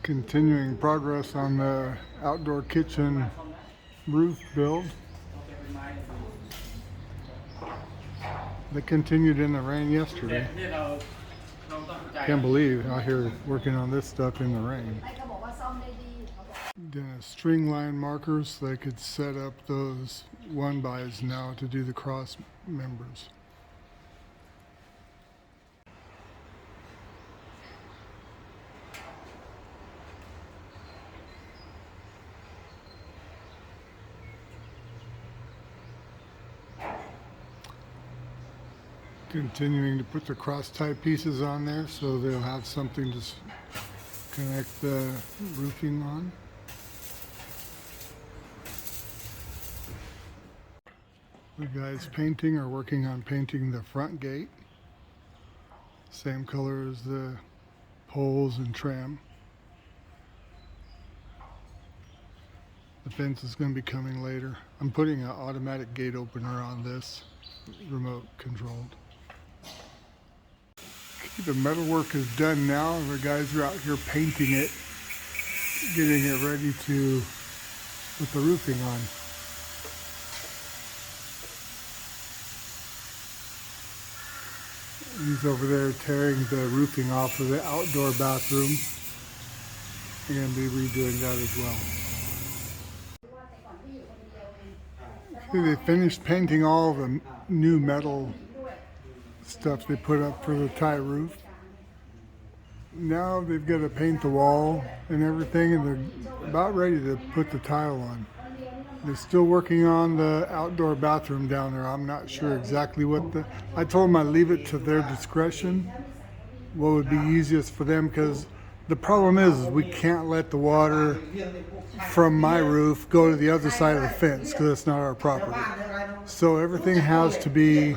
Continuing progress on the outdoor kitchen roof build. They continued in the rain yesterday. Can't believe out here working on this stuff in the rain. Then string line markers, so they could set up those 1-bys now to do the cross members. Continuing to put the cross tie pieces on there so they'll have something to connect the roofing on. The guys painting are working on painting the front gate. Same color as the poles and trim. The fence is going to be coming later. I'm putting an automatic gate opener on this, remote controlled. The metalwork is done now. The guys are out here painting it, getting it ready to put the roofing on. He's over there tearing the roofing off of the outdoor bathroom. They're going to be redoing that as well. See, they finished painting all the new metal stuff they put up for the tie roof. Now they've got to paint the wall and everything, and they're about ready to put the tile on. They're still working on the outdoor bathroom down there. I'm not sure exactly I told them I'd leave it to their discretion, what would be easiest for them, because the problem is we can't let the water from my roof go to the other side of the fence because it's not our property. So everything has to be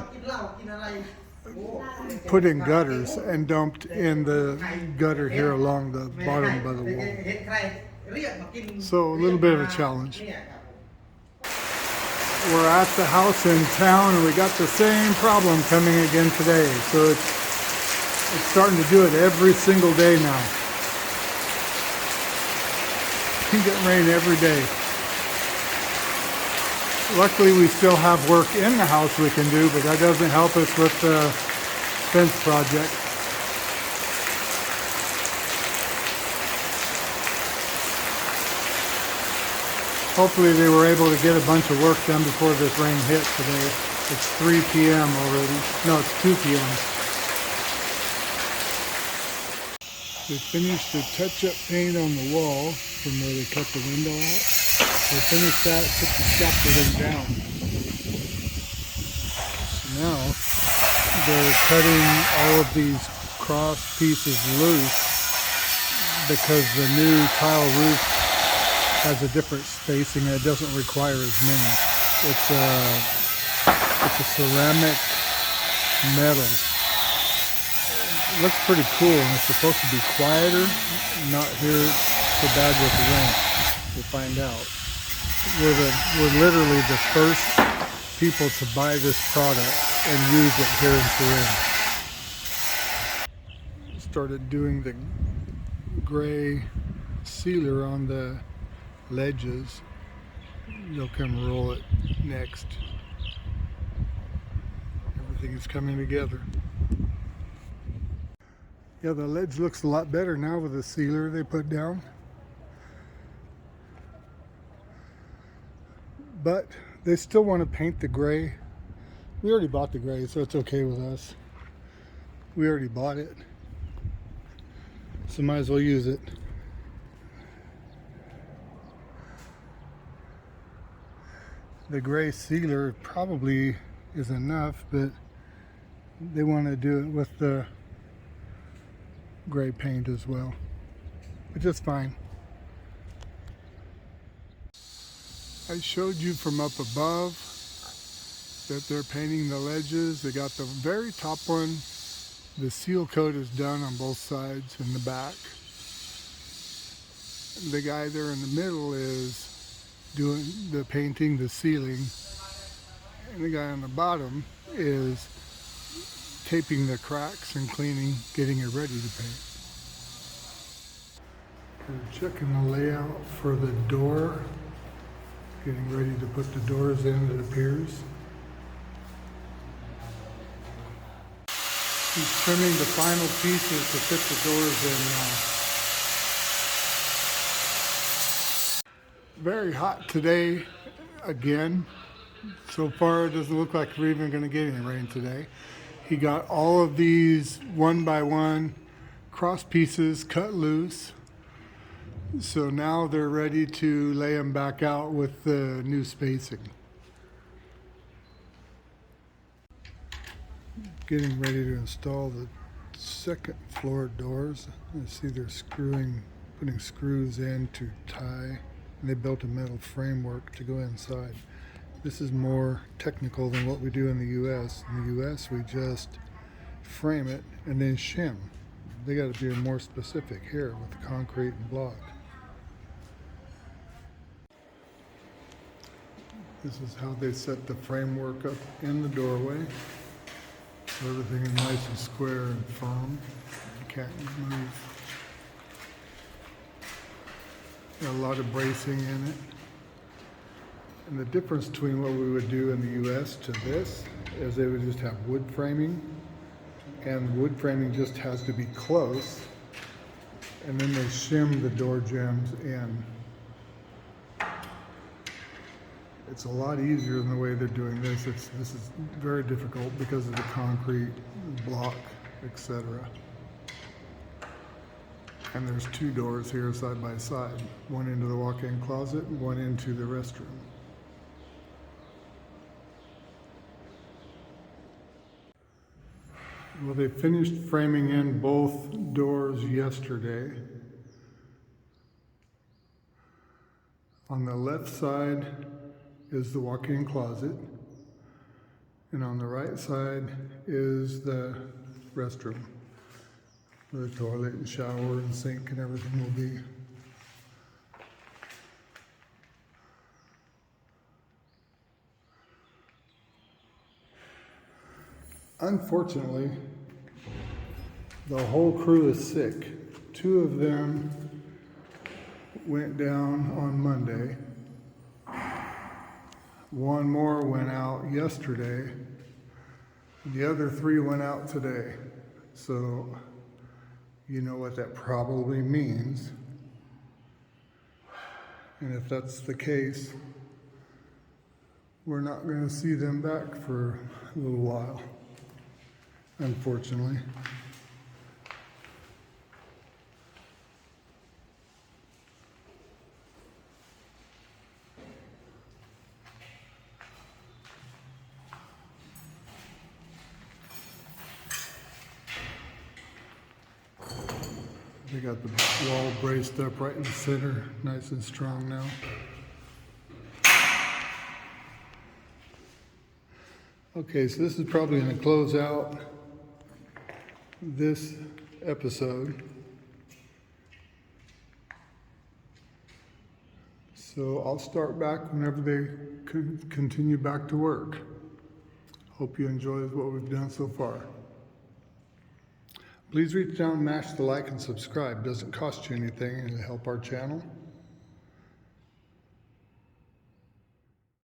put in gutters and dumped in the gutter here along the bottom of the wall. So a little bit of a challenge. We're at the house in town and we got the same problem coming again today. So it's starting to do it every single day now. You get rain every day. Luckily we still have work in the house we can do, but that doesn't help us with the fence project. Hopefully they were able to get a bunch of work done before this rain hit today. It's 3 p.m. already. No, it's 2 p.m. They finished the touch-up paint on the wall from where they cut the window out. They finished that, took the scaffolding down. So now they're cutting all of these cross pieces loose because the new tile roof has a different spacing and it doesn't require as many. It's a ceramic metal. It looks pretty cool, and it's supposed to be quieter, not here so bad with the rain. We'll find out. We're literally the first people to buy this product and use it here in Surin. Started doing the gray sealer on the ledges. They'll come roll it next. Everything is coming together. Yeah, the ledge looks a lot better now with the sealer they put down. But they still want to paint the gray. We already bought the gray, so it's okay with us. We already bought it, so might as well use it. The gray sealer probably is enough, but they want to do it with the gray paint as well, which is fine. I showed you from up above that they're painting the ledges. They got the very top one. The seal coat is done on both sides and the back. The guy there in the middle is doing the painting, the ceiling, and the guy on the bottom is taping the cracks and cleaning, getting it ready to paint. Checking the layout for the door. Getting ready to put the doors in, it appears. He's trimming the final pieces to fit the doors in now. Very hot today again. So far it doesn't look like we're even going to get any rain today. He got all of these one by one cross pieces cut loose. So now they're ready to lay them back out with the new spacing. Getting ready to install the second floor doors. I see they're putting screws in to tie, and they built a metal framework to go inside. This is more technical than what we do in the U.S. In the U.S. we just frame it and then shim. They got to be more specific here with the concrete and block. This is how they set the framework up in the doorway. So everything is nice and square and firm. You can't move. Got a lot of bracing in it. And the difference between what we would do in the U.S. to this is they would just have wood framing, and wood framing just has to be close, and then they shim the door jambs in. It's a lot easier than the way they're doing this. This is very difficult because of the concrete block, etc. And there's two doors here side by side, one into the walk-in closet and one into the restroom. Well, they finished framing in both doors yesterday. On the left side is the walk-in closet, and on the right side is the restroom, where the toilet and shower and sink and everything will be. Unfortunately, the whole crew is sick. Two of them went down on Monday. One more went out yesterday. The other three went out today. So you know what that probably means. And if that's the case, we're not going to see them back for a little while, unfortunately. They got the wall braced up right in the center, nice and strong now. Okay, so this is probably going to close out this episode. So I'll start back whenever they continue back to work. Hope you enjoy what we've done so far. Please reach down, mash the like and subscribe. It doesn't cost you anything and it'll help our channel.